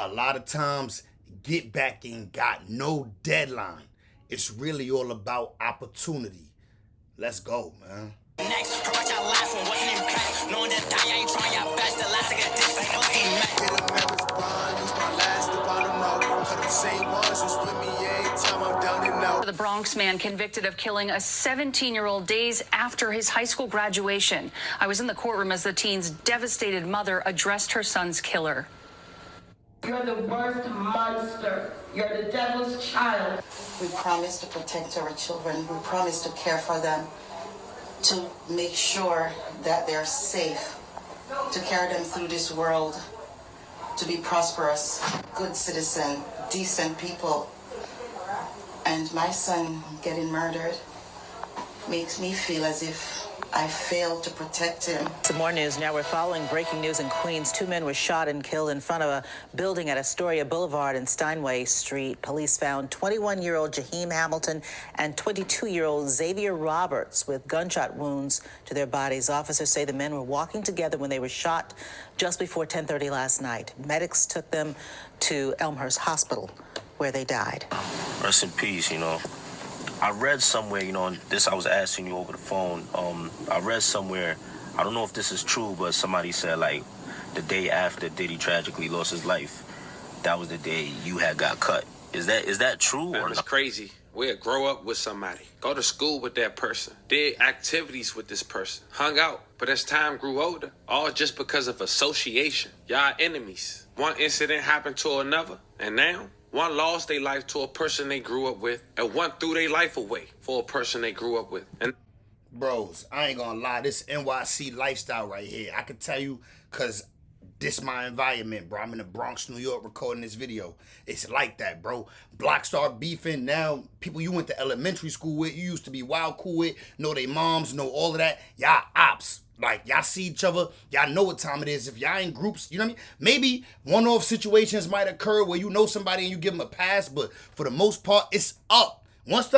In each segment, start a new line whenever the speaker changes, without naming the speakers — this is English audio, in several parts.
A lot of times, get back ain't got no deadline. It's really all about opportunity. Let's go, man. Next, promote your life from what's in impact. Knowing that die, ain't trying your best. The last thing I did, ain't no impact. Hit a member's bond, use my last to bond them out. Cut them same ones who's with me every time I'm down and out.
The Bronx man convicted of killing a 17-year-old days after his high school graduation. I was in the courtroom as the teen's devastated mother addressed her son's killer.
You're the worst monster. You're the devil's child.
We promise to protect our children. We promise to care for them, to make sure that they're safe, to carry them through this world, to be prosperous, good citizen, decent people. And my son getting murdered makes me feel as if I failed to protect him.
Some more news now. We're following breaking news in Queens. 2 men were shot and killed in front of a building at Astoria Boulevard and Steinway Street. Police found 21-year-old Jaheim Hamilton and 22-year-old Xavier Roberts with gunshot wounds to their bodies. Officers say the men were walking together when they were shot just before 10:30 last night. Medics took them to Elmhurst Hospital, where they died.
Rest in peace, I read somewhere, and this I was asking you over the phone. I read somewhere, I don't know if this is true, but somebody said, like, the day after Diddy tragically lost his life, that was the day you had got cut. Is that true?
Man, it's crazy. We'll grow up with somebody, go to school with that person, did activities with this person, hung out. But as time grew older, all just because of association. Y'all enemies. One incident happened to another, and now one lost their life to a person they grew up with, and one threw their life away for a person they grew up with. And
bros, I ain't gonna lie, this NYC lifestyle right here, I can tell you, cause this my environment, bro. I'm in the Bronx, New York, recording this video. It's like that, bro. Blocks start beefing. Now, people you went to elementary school with, you used to be wild cool with, know they moms, know all of that. Y'all ops. Like, y'all see each other. Y'all know what time it is. If y'all in groups, you know what I mean? Maybe one-off situations might occur where you know somebody and you give them a pass, but for the most part, it's up. Once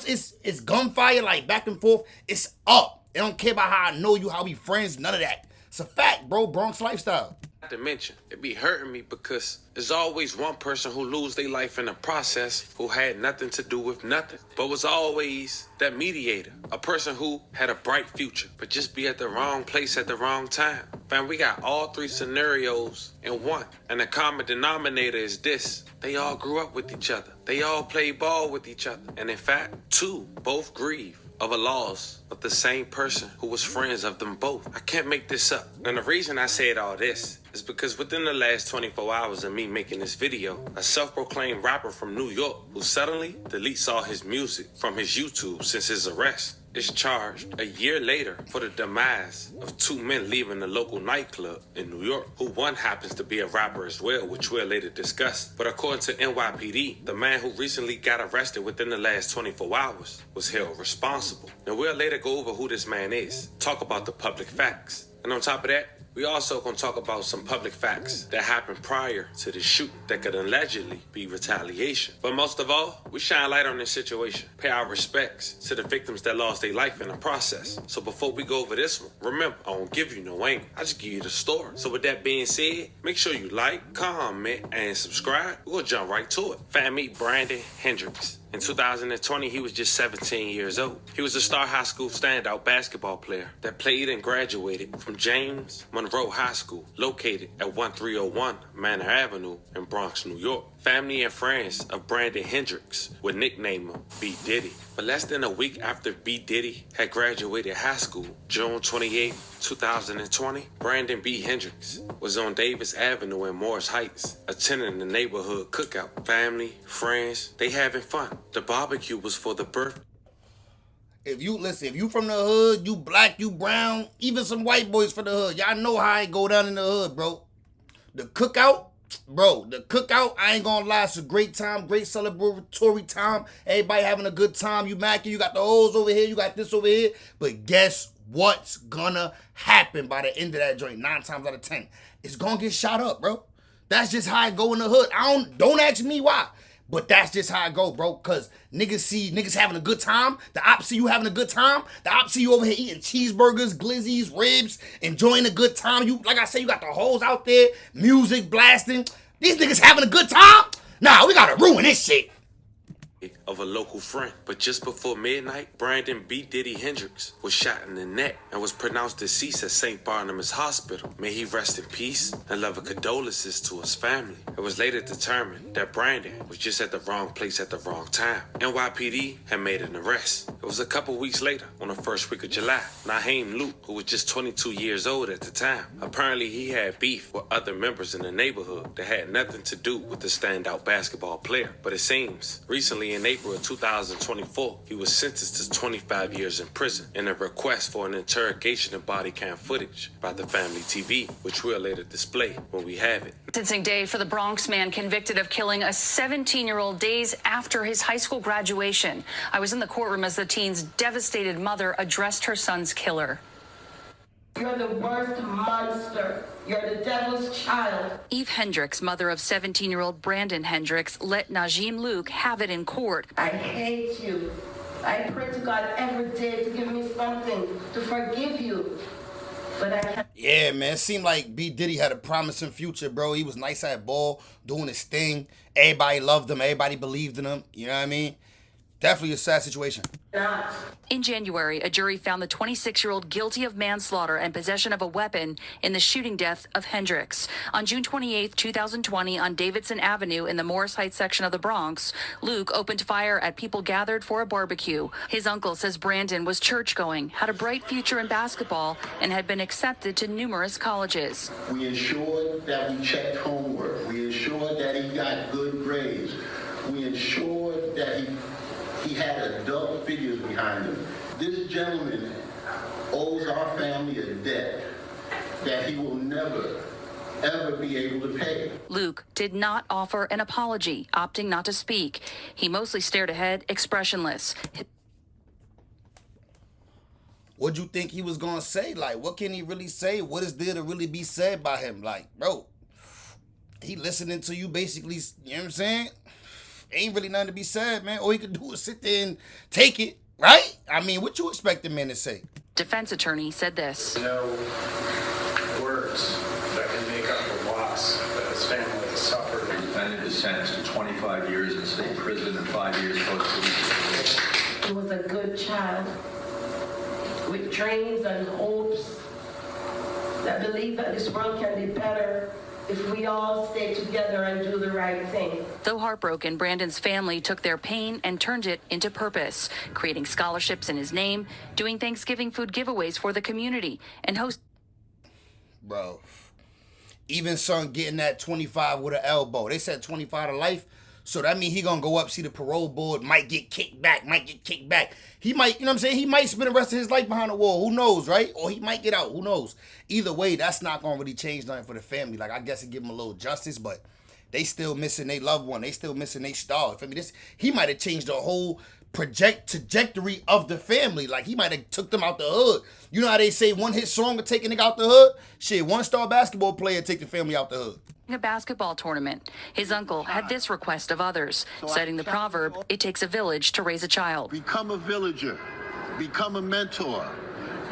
it's gunfire, like back and forth, it's up. They don't care about how I know you, how we friends, none of that. It's a fact, bro. Bronx lifestyle.
not to mention, it be hurting me because there's always one person who lose their life in the process who had nothing to do with nothing, but was always that mediator, a person who had a bright future, but just be at the wrong place at the wrong time. Fam, we got all three scenarios in one, and the common denominator is this: they all grew up with each other. They all played ball with each other. And in fact, two both grieve of a loss of the same person who was friends of them both. I can't make this up. And the reason I said all this is because within the last 24 hours of me making this video, a self-proclaimed rapper from New York who suddenly deletes all his music from his YouTube since his arrest is charged a year later for the demise of two men leaving a local nightclub in New York, who one happens to be a rapper as well, which we'll later discuss. But according to NYPD, the man who recently got arrested within the last 24 hours was held responsible. Now we'll later go over who this man is, talk about the public facts. And on top of that, we also gonna talk about some public facts that happened prior to the shooting that could allegedly be retaliation. But most of all, we shine light on this situation, pay our respects to the victims that lost their life in the process. So before we go over this one, remember, I won't give you no angle, I just give you the story. So with that being said, make sure you like, comment, and subscribe. We're gonna jump right to it. Fam, meet Brandon Hendricks. In 2020, he was just 17 years old. He was a star high school standout basketball player that played and graduated from James Monroe High School, located at 1301 Manor Avenue in Bronx, New York. Family and friends of Brandon Hendricks would nickname him B. Diddy. But less than a week after B. Diddy had graduated high school, June 28, 2020, Brandon B. Hendricks was on Davis Avenue in Morris Heights, attending the neighborhood cookout. Family, friends, they having fun. The barbecue was for the birthday.
If you from the hood, you black, you brown, even some white boys from the hood, y'all know how it go down in the hood, bro. The cookout, I ain't gonna lie, it's a great time, great celebratory time. Everybody having a good time. You macking, you got the hoes over here, you got this over here. But guess what's gonna happen by the end of that joint? 9 times out of 10, it's gonna get shot up, bro. That's just how it go in the hood. Don't ask me why. But that's just how it go, bro. Cause niggas see niggas having a good time. The ops see you having a good time. The ops see you over here eating cheeseburgers, glizzies, ribs, enjoying a good time. You, like I said, you got the hoes out there, music blasting. These niggas having a good time? Nah, we gotta ruin this shit.
Of a local friend. But just before midnight, Brandon B. Diddy Hendricks was shot in the neck and was pronounced deceased at St. Barnabas Hospital. May he rest in peace and love and condolences to his family. It was later determined that Brandon was just at the wrong place at the wrong time. NYPD had made an arrest. It was a couple weeks later, on the first week of July. Naheem Luke, who was just 22 years old at the time, apparently he had beef with other members in the neighborhood that had nothing to do with the standout basketball player. But it seems, recently in April of 2024, he was sentenced to 25 years in prison in a request for an interrogation of body cam footage by the family TV, which we'll later display when we have it.
Sentencing day for the Bronx man convicted of killing a 17-year-old days after his high school graduation. I was in the courtroom as the teen's devastated mother addressed her son's killer.
You're the worst monster. You're the devil's child.
Eve Hendricks, mother of 17-year-old Brandon Hendricks, let Naheem Luke have it in court.
I hate you. I pray to God every day to give me something to forgive you. But I can't.
Yeah, man, it seemed like B. Diddy had a promising future, bro. He was nice at ball, doing his thing. Everybody loved him. Everybody believed in him. You know what I mean? Definitely a sad situation.
Not.
In January, a jury found the 26-year-old guilty of manslaughter and possession of a weapon in the shooting death of Hendricks. On June 28, 2020, on Davidson Avenue in the Morris Heights section of the Bronx, Luke opened fire at people gathered for a barbecue. His uncle says Brandon was church-going, had a bright future in basketball, and had been accepted to numerous colleges.
We ensured that we checked homework. We ensured that he got good grades. We ensured that he had adult figures behind him. This gentleman owes our family a debt that he will never, ever be able to pay.
Luke did not offer an apology, opting not to speak. He mostly stared ahead, expressionless.
What'd you think he was gonna say? Like, what can he really say? What is there to really be said by him? Like, bro, he listening to you basically, you know what I'm saying? Ain't really nothing to be said, man. All he could do is sit there and take it, right? I mean, what you expect the man to say?
Defense attorney said this.
No words that can make up the loss that his family has suffered.
The defendant is sentenced to 25 years in state prison and 5 years post-release.
He was a good child with dreams and hopes that believe that this world can be better if we all stay together and do the right thing.
Though heartbroken, Brandon's family took their pain and turned it into purpose, creating scholarships in his name, doing Thanksgiving food giveaways for the community, and
Bro, even son getting that 25 with an elbow. They said 25 to life, so that means he gonna go up, see the parole board, might get kicked back. He might, you know what I'm saying? He might spend the rest of his life behind the wall. Who knows, right? Or he might get out. Who knows? Either way, that's not gonna really change nothing for the family. Like, I guess it give him a little justice, but they still missing their loved one. They still missing their star. I mean, he might have changed the whole trajectory of the family. Like, he might have took them out the hood. You know how they say one hit song will take a nigga out the hood? Shit, one star basketball player take the family out the hood.
a basketball tournament. His uncle had this request of others, citing the proverb, "It takes a village to raise a child."
Become a villager. Become a mentor.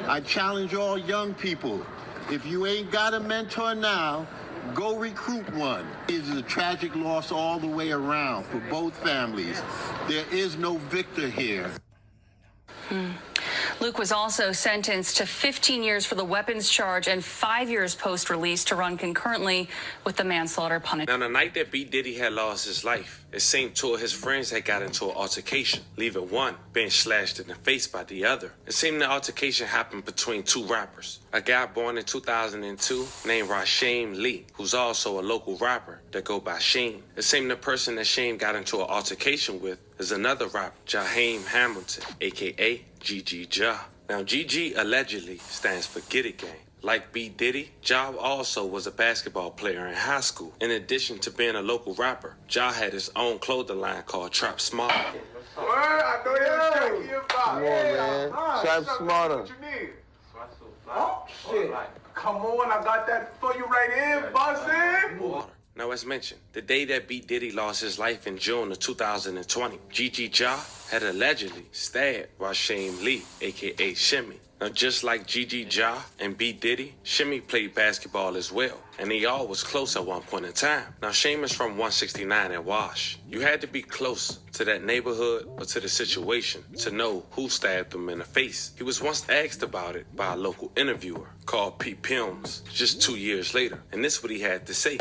I challenge all young people. If you ain't got a mentor now, go recruit one. It is a tragic loss all the way around for both families. There is no victor here.
Luke was also sentenced to 15 years for the weapons charge and 5 years post-release to run concurrently with the manslaughter punishment.
Now, the night that B. Diddy had lost his life, it seemed two of his friends had got into an altercation, leaving one being slashed in the face by the other. It seemed the altercation happened between two rappers. A guy born in 2002 named Rasheem Lee, who's also a local rapper that go by Shame. It seemed the person that Shame got into an altercation with is another rapper, Jaheim Hamilton, a.k.a. GG Ja. Now, GG allegedly stands for Get It Gang. Like B. Diddy, Ja also was a basketball player in high school. In addition to being a local rapper, Ja had his own clothing line called Trap Smart.
I know you're checking your box. Come on, man. Trap Smarter. What you need? Oh, shit. Come on, I got that for you right here, bussin'.
Now, as mentioned, the day that B. Diddy lost his life in June of 2020, GG Ja had allegedly stabbed Rasheem Lee, a.k.a. Shimmy, Now, just like Gigi Ja and B. Diddy, Shimmy played basketball as well, and they all was close at one point in time. Now, Seamus from 169 and Wash. You had to be close to that neighborhood or to the situation to know who stabbed him in the face. He was once asked about it by a local interviewer called Pete Pilms just 2 years later, and this is what he had to say.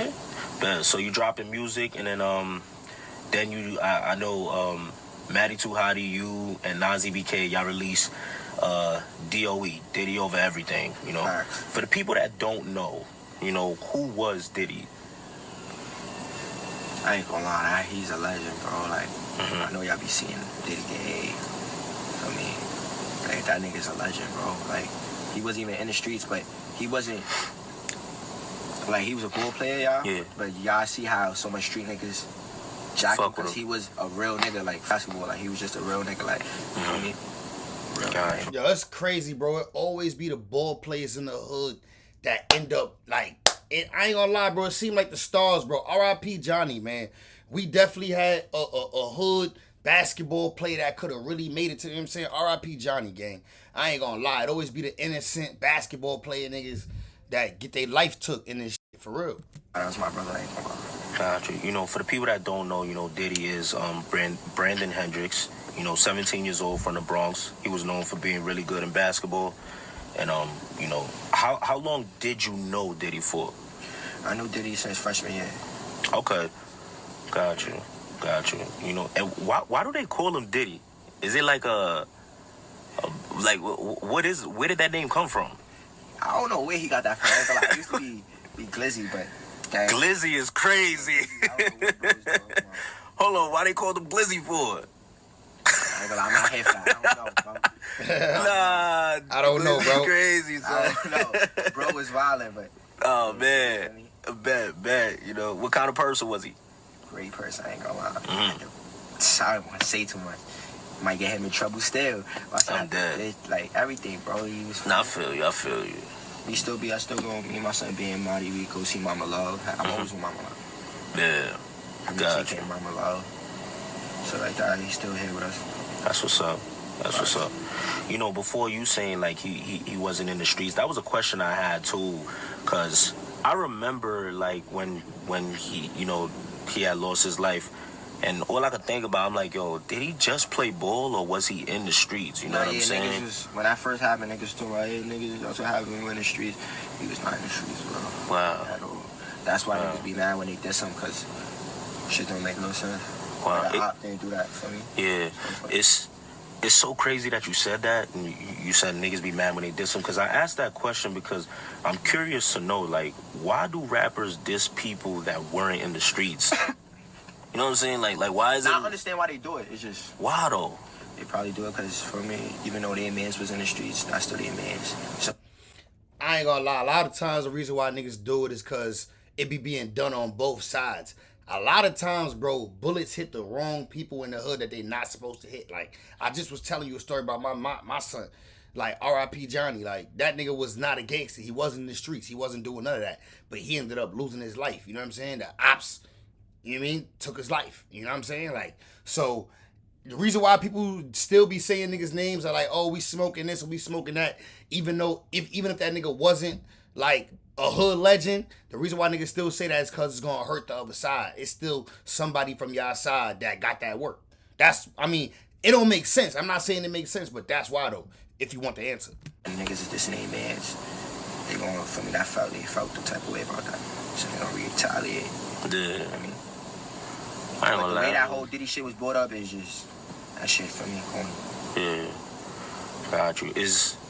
Man, so you dropping music, and then you, I know, Maddie Too Hottie, you and Nazi BK, y'all release DOE, Diddy Over Everything, you know.
Right.
For the people that don't know, you know, who was Diddy?
I ain't gonna lie, he's a legend, bro. Like, I know y'all be seeing Diddy Gay. I mean, like, that nigga's a legend, bro. Like, he wasn't even in the streets, but he wasn't, like, he was a ball player, y'all.
Yeah.
But y'all see how so much street niggas jack him because he was a real nigga, like, basketball. Like, he was just a real nigga, like, you know what I mean?
Gotcha.
Yo, it's crazy, bro. It always be the ball players in the hood that end up like it. I ain't gonna lie, bro. It seemed like the stars, bro. R.I.P. Johnny, man. We definitely had a hood basketball player that could have really made it to, you know what I'm saying? R.I.P. Johnny, gang. I ain't gonna lie. It always be the innocent basketball player niggas that get their life took in this shit, for real.
That was my brother. I ain't gonna lie.
Gotcha. You know, for the people that don't know, you know, Diddy is Brandon Hendricks. You know, 17 years old from the Bronx. He was known for being really good in basketball. And, you know, how long did you know Diddy for?
I knew Diddy since freshman year.
Okay. Got you. You know, and why do they call him Diddy? Is it like where did that name come from?
I don't know where he got that from. Like, I used to be Glizzy, but... Dang.
Glizzy is crazy. Hold on, why they called him Glizzy for?
I'm not here for that. I don't know, bro.
Nah,
I don't know, bro.
Crazy, son.
I don't know. Bro was violent, but...
Oh, man. Bet. You know, what kind of person was he?
Great person, I ain't gonna lie. I don't want to say too much. Might get him in trouble still.
I'm dead.
Like, everything, bro. He was...
Nah, I feel you.
I still go, me and my son being Marty, we go see Mama Love. I'm always with Mama Love.
Yeah. Gotcha.
Mama Love. So like that, he's still here with us.
That's what's up. You know, before you saying like he wasn't in the streets, that was a question I had too, cause I remember like when he, you know, he had lost his life, and all I could think about, I'm like, yo, did he just play ball or was he in the streets? You know what I'm saying?
When that first happened, niggas told me, hey, niggas also happened in the streets. He was not in the streets, bro.
Wow.
At all. That's why niggas be mad when they diss him, cause shit don't make no sense.
Wow.
Like, op didn't do that for me.
Yeah. It's so crazy that you said that, and you said niggas be mad when they diss him, because I asked that question because I'm curious to know, like, why do rappers diss people that weren't in the streets? You know what I'm saying? Like why is it?
I understand why they do it. It's just...
Why, though?
They probably do it because, for me, even though their mans was in the streets, that's still their mans. So,
I ain't gonna lie. A lot of times the reason why niggas do it is because it be being done on both sides. A lot of times, bro, bullets hit the wrong people in the hood that they not supposed to hit. Like, I just was telling you a story about my son. Like, R.I.P. Johnny. Like, that nigga was not a gangster. He wasn't in the streets. He wasn't doing none of that. But he ended up losing his life. You know what I'm saying? The ops, you know what I mean, took his life. You know what I'm saying? Like, so the reason why people still be saying niggas' names are like, oh, we smoking this or we smoking that, even if that nigga wasn't, like, a hood legend, the reason why niggas still say that is because it's going to hurt the other side. It's still somebody from y'all side that got that work. It don't make sense. I'm not saying it makes sense, but that's why, though, if you want the answer.
Niggas is dissing their mans. They going for me. They felt the type of way about that. So they don't retaliate.
Yeah.
I mean,
I ain't gonna lie.
The way that whole Diddy shit was brought up is just, that shit for me, corny.
Yeah. Got you.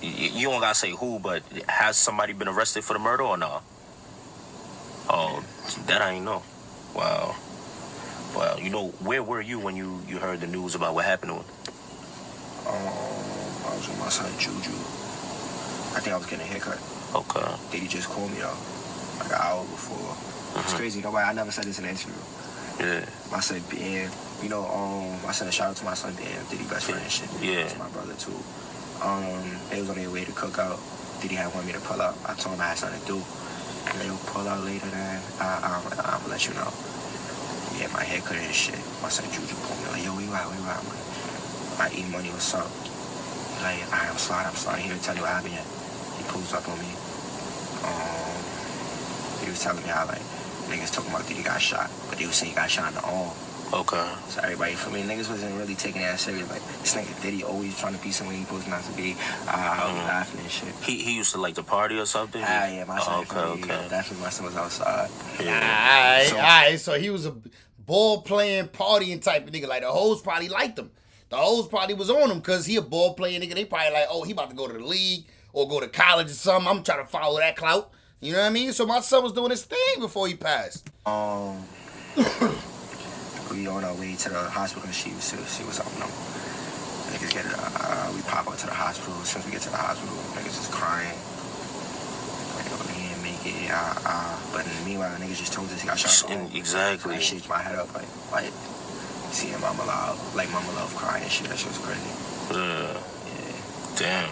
You don't gotta say who, but has somebody been arrested for the murder or no? Oh, that I ain't know. Wow. You know, where were you when you heard the news about what happened to him?
I was with my son Juju. I think I was getting a haircut.
Okay.
Diddy just called me though, like an hour before. It's crazy. I never said this in an interview.
Yeah.
My son BM, you know, I sent a shout out to my son BM, Diddy best friend and shit.
Yeah.
That's my brother too. They was on their way to cook out. Diddy had wanted me to pull up. I told him I had something to do. And they'll pull out later then. I'll let you know. Yeah, my haircut and shit. My son Juju called me like, yo, we right, man. I eat money, what's up? like, I'm sorry, here to tell you what happened. He pulls up on me. He was telling me how, like, niggas talking about Diddy got shot, but they was saying he got shot in the arm.
Okay.
So everybody, for me, niggas wasn't really taking that serious. Like, this nigga Diddy always trying to be somewhere he supposed not to be. I was laughing and shit.
He used to like to party or something?
Yeah, my son.
Okay.
Definitely my son was outside.
Yeah. Alright. So he was a ball playing, partying type of nigga. Like the hoes probably liked him. The hoes probably was on him because he a ball playing nigga. They probably like, oh, he about to go to the league or go to college or something. I'm trying to follow that clout. You know what I mean? So my son was doing his thing before he passed.
We on our way to the hospital and she was up, you know. Niggas get it, we pop out to the hospital. As soon as we get to the hospital, niggas is crying. Like, oh, he didn't make it, But meanwhile, niggas just told us he got shot.
Exactly.
I shaked my head up, like seeing Mama Love crying and shit. That shit was crazy. Yeah.
Damn.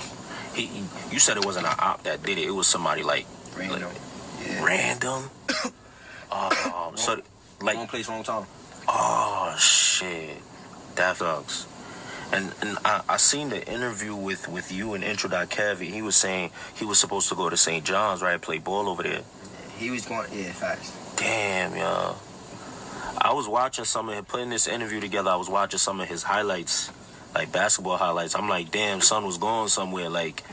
You said it wasn't an op that did it. It was somebody like
random.
Random. So like
wrong place, wrong time.
Oh shit, that sucks. And I seen the interview with you and Intro.Kev. He was saying he was supposed to go to St. John's, right? Play ball over there.
He was going, facts.
Damn, yo. I was watching putting this interview together. I was watching some of his highlights, like basketball highlights. I'm like, damn, son was going somewhere. Like,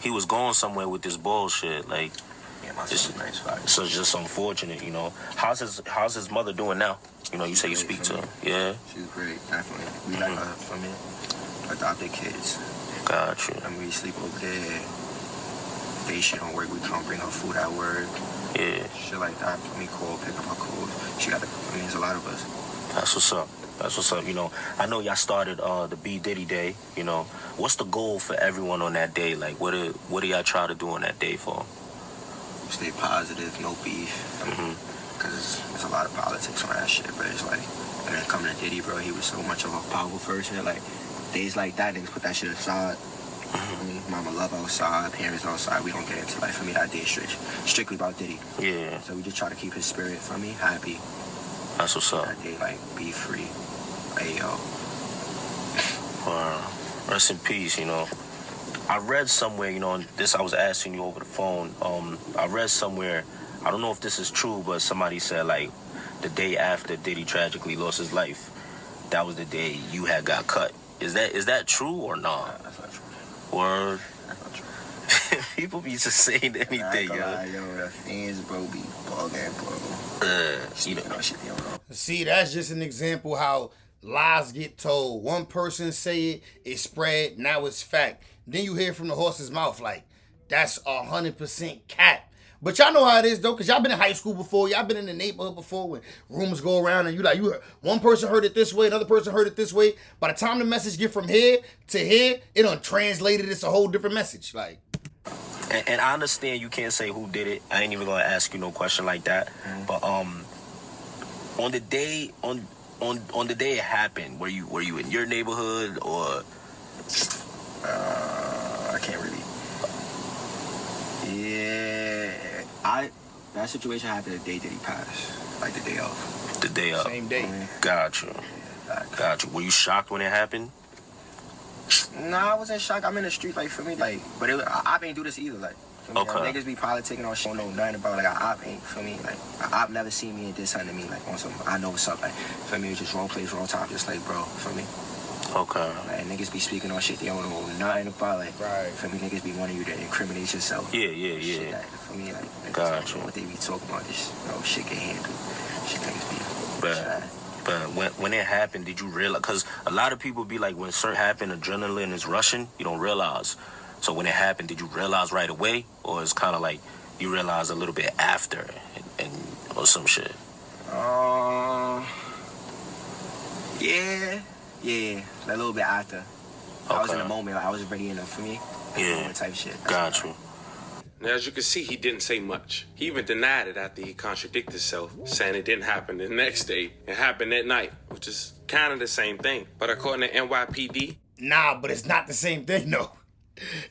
he was going somewhere with this bullshit. Like,
it's nice.
So it's just unfortunate, you know. How's his mother doing now? You know, you say you speak to her. Yeah.
She's great, definitely. We like her from it. Adopted kids.
Got you.
And we sleep over there. Day she don't work, we come bring her food at work.
Yeah.
Shit like that. For me, call, pick up her clothes. There's a lot of us.
That's what's up. That's what's up. You know, I know y'all started the B Diddy Day. You know, what's the goal for everyone on that day? Like, what do y'all try to do on that day for?
Stay positive, no beef. Because there's a lot of politics on that shit, but it's like, and then coming to Diddy, bro, he was so much of a powerful person. Like, days like that, niggas put that shit aside. Mama Love outside, parents outside. We don't get into, like, for me, that day is strictly about Diddy.
Yeah.
So we just try to keep his spirit, for me, happy.
That's what's up.
That day, like, be free. Hey, yo.
Rest in peace, you know. I read somewhere, you know, this I was asking you over the phone. I read somewhere, I don't know if this is true, but somebody said, like, the day after Diddy tragically lost his life, that was the day you had got cut. Is that true or not?
Nah, that's not true.
Word.
That's not true.
People be just saying anything, yo.
The fans, bro, be bugging, bro.
You know,
shit they don't know.
See, that's just an example how lies get told. One person say it spread, now it's fact. Then you hear from the horse's mouth like, that's 100% cap. But y'all know how it is though, because y'all been in high school before, y'all been in the neighborhood before when rumors go around and you heard, one person heard it this way, another person heard it this way. By the time the message get from here to here, it done translated, it's a whole different message. Like,
and I understand you can't say who did it. I ain't even gonna ask you no question like that. But on the day it happened, were you in your neighborhood or?
I can't really. Yeah, that situation happened the day that he passed, like the day of.
The day of.
same day.
Got you. Got you. Were you shocked when it happened?
Nah, I wasn't shocked. I'm in the street, like, for me, like, but I ain't do this either, like. For me,
Okay.
Like, niggas be politicking on shit, I don't know nothing about, like, I ain't, for me, like, I've never seen me and did something to me, like, on some, I know what's up, like, for me, it's just wrong place, wrong time, just like, bro, for me.
Okay.
Like, niggas be speaking on shit they don't know nothing about, like,
Right.
For me, niggas be wanting you to incriminate yourself.
Yeah.
Shit, like, for me, like, niggas
Got
don't
you.
know what they be talking about, this, shit get handled. Shit niggas be.
But when it happened, did you realize? Because a lot of people be like, when certain happen, adrenaline is rushing. You don't realize. So when it happened, did you realize right away, or it's kind of like you realize a little bit after, and or some shit?
Yeah, a little bit after. I was in the moment, like, I was ready enough for me.
Yeah.
Type shit.
Got you.
Now, as you can see, he didn't say much. He even denied it after he contradicted himself, saying it didn't happen the next day. It happened that night, which is kind of the same thing. But according to NYPD...
Nah, but it's not the same thing, no.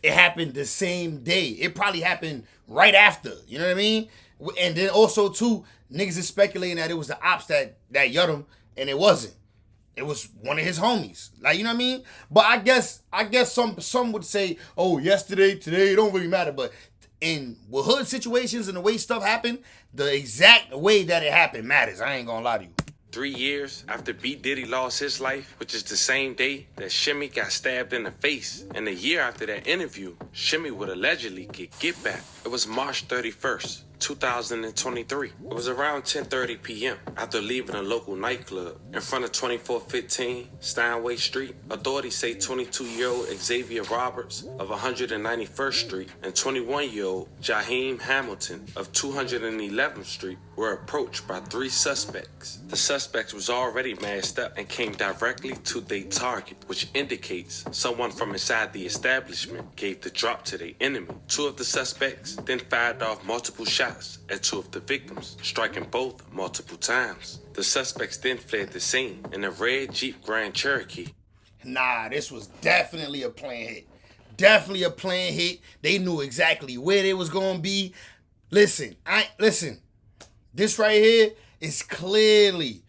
It happened the same day. It probably happened right after. You know what I mean? And then also, too, niggas is speculating that it was the ops that yut him, and it wasn't. It was one of his homies. Like, you know what I mean? But I guess some would say, oh, yesterday, today, it don't really matter. But with hood situations and the way stuff happened, the exact way that it happened matters. I ain't gonna lie to you.
3 years after B. Diddy lost his life, which is the same day that Shimmy got stabbed in the face, and a year after that interview, Shimmy would allegedly get back. It was March 31st. 2023. It was around 10:30 p.m. After leaving a local nightclub in front of 2415 Steinway Street. Authorities say 22-year-old Xavier Roberts of 191st Street and 21-year-old Jaheim Hamilton of 211th Street were approached by 3 suspects. The suspects was already masked up and came directly to their target, which indicates someone from inside the establishment gave the drop to their enemy. 2 of the suspects then fired off multiple shots at 2 of the victims, striking both multiple times. The suspects then fled the scene in a red Jeep Grand Cherokee.
Nah, this was definitely a planned hit. Definitely a planned hit. They knew exactly where they was gonna be. Listen. This right here is clearly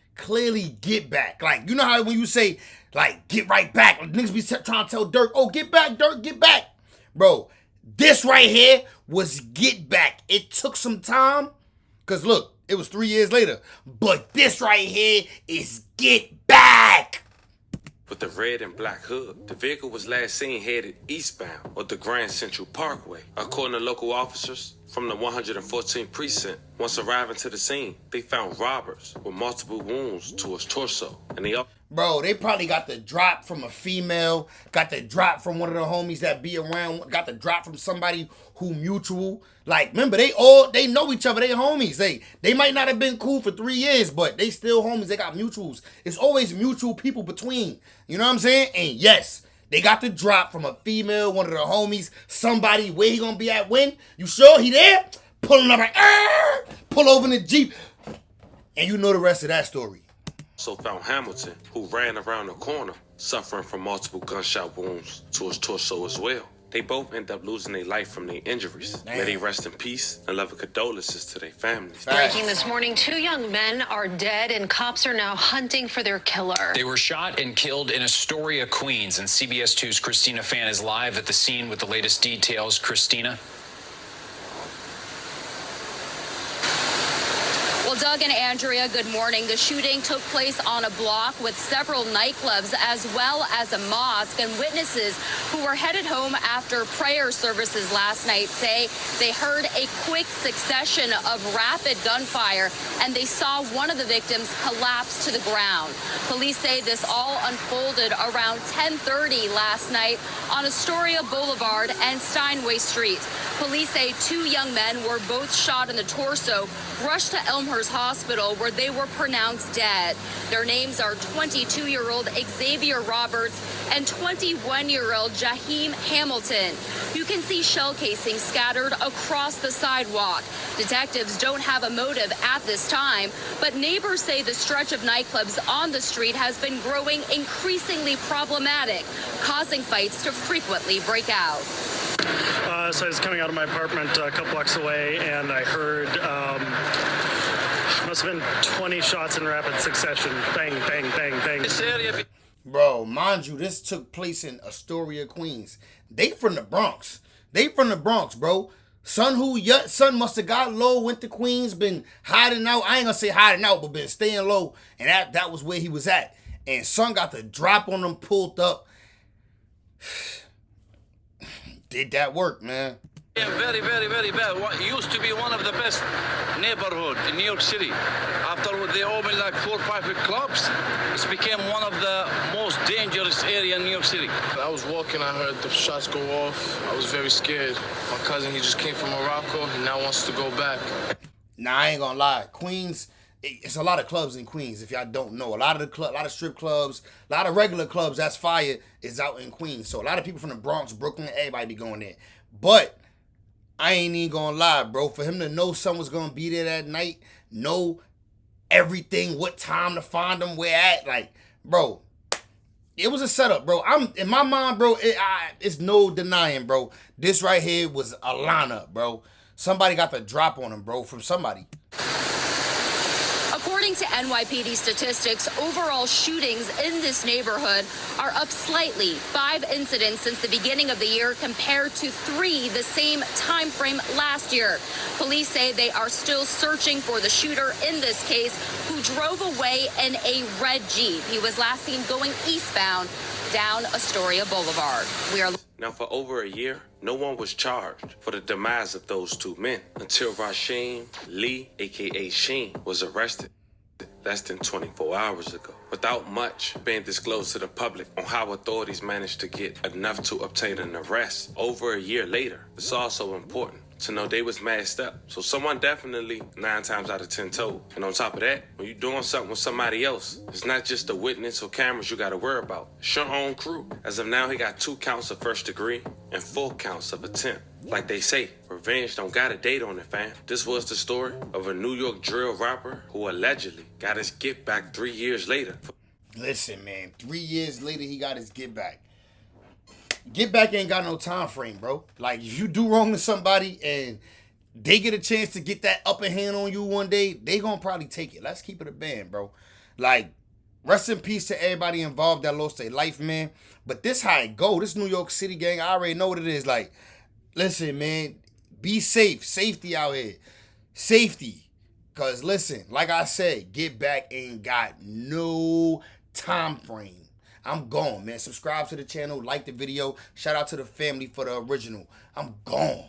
get back. Like, you know how when you say, like, get right back, niggas be trying to tell Dirk, oh, get back, Dirk, get back. Bro, this right here was get back. It took some time, because look, it was 3 years later. But this right here is get back.
With the red and black hood, the vehicle was last seen headed eastbound of the Grand Central Parkway. According to local officers from the 114th precinct, once arriving to the scene, they found Roberts with multiple wounds to his torso. And
Bro, they probably got the drop from a female, got the drop from one of the homies that be around, got the drop from somebody who mutual. Like, remember, they know each other, they homies. They might not have been cool for 3 years, but they still homies, they got mutuals. It's always mutual people between, you know what I'm saying? And yes, they got the drop from a female, one of the homies, somebody, where he gonna be at when? You sure he there? Pulling up like, pull over in the Jeep. And you know the rest of that story.
So found Hamilton, who ran around the corner, suffering from multiple gunshot wounds to his torso as well. They both end up losing their life from their injuries.
Damn.
May they rest in peace and love and condolences to their families.
Breaking this morning, 2 young men are dead and cops are now hunting for their killer.
They were shot and killed in Astoria, Queens, and CBS 2's Christina Fan is live at the scene with the latest details. Christina?
Well, Doug and Andrea, good morning. The shooting took place on a block with several nightclubs as well as a mosque, and witnesses who were headed home after prayer services last night say they heard a quick succession of rapid gunfire and they saw one of the victims collapse to the ground. Police say this all unfolded around 10:30 last night on Astoria Boulevard and Steinway Street. Police say 2 young men were both shot in the torso, rushed to Elmhurst Hospital where they were pronounced dead. Their names are 22-year-old Xavier Roberts and 21-year-old Jaheim Hamilton. You can see shell casings scattered across the sidewalk. Detectives don't have a motive at this time, but neighbors say the stretch of nightclubs on the street has been growing increasingly problematic, causing fights to frequently break out.
So I was coming out of my apartment a couple blocks away, and I heard must have been 20 shots in rapid succession. Bang, bang, bang, bang.
Bro, mind you, this took place in Astoria, Queens. They from the Bronx. Bro. Son must have got low, went to Queens, been hiding out. I ain't gonna say hiding out, but been staying low. And that was where he was at. And son got the drop on them, pulled up. Did that work, man?
Yeah, very, very, very bad. What used to be one of the best neighborhood in New York City. After they opened like 4 or 5 clubs, it became one of the most dangerous area in New York City.
I was walking, I heard the shots go off. I was very scared. My cousin, he just came from Morocco. He now wants to go back.
Nah, I ain't gonna lie. Queens, it's a lot of clubs in Queens, if y'all don't know. A lot of strip clubs, a lot of regular clubs that's fire is out in Queens. So a lot of people from the Bronx, Brooklyn, everybody be going there. But I ain't even gonna lie, bro. For him to know someone's gonna be there that night, know everything, what time to find them, where at, like, bro, it was a setup, bro. I'm in my mind, bro. It's no denying, bro. This right here was a lineup, bro. Somebody got the drop on him, bro, from somebody.
According
According to NYPD statistics, overall shootings in this neighborhood are up slightly, 5 incidents since the beginning of the year compared to 3 the same time frame last year. Police say they are still searching for the shooter in this case, who drove away in a red Jeep. He was last seen going eastbound down Astoria Boulevard.
Now, for over a year, no one was charged for the demise of those 2 men until Rasheem Lee, aka Sheen, was arrested less than 24 hours ago, without much being disclosed to the public on how authorities managed to get enough to obtain an arrest. Over a year later, it's also important to know they was masked up. So someone definitely 9 times out of 10 told. And on top of that, when you're doing something with somebody else, it's not just the witness or cameras you gotta worry about. It's your own crew. As of now, he got 2 counts of first degree and 4 counts of attempt. Like they say, revenge don't got a date on it, fam. This was the story of a New York drill rapper who allegedly got his get back 3 years later.
Listen, man, 3 years later, he got his get back. Get back ain't got no time frame, bro. Like, if you do wrong to somebody and they get a chance to get that upper hand on you one day, they gonna probably take it. Let's keep it a band, bro. Like, rest in peace to everybody involved that lost their life, man. But this how it go. This New York City gang, I already know what it is. Like, listen, man, be safe. Safety out here. Safety. Because, listen, like I said, Get Back ain't got no time frame. I'm gone, man. Subscribe to the channel, like the video. Shout out to the family for the original. I'm gone.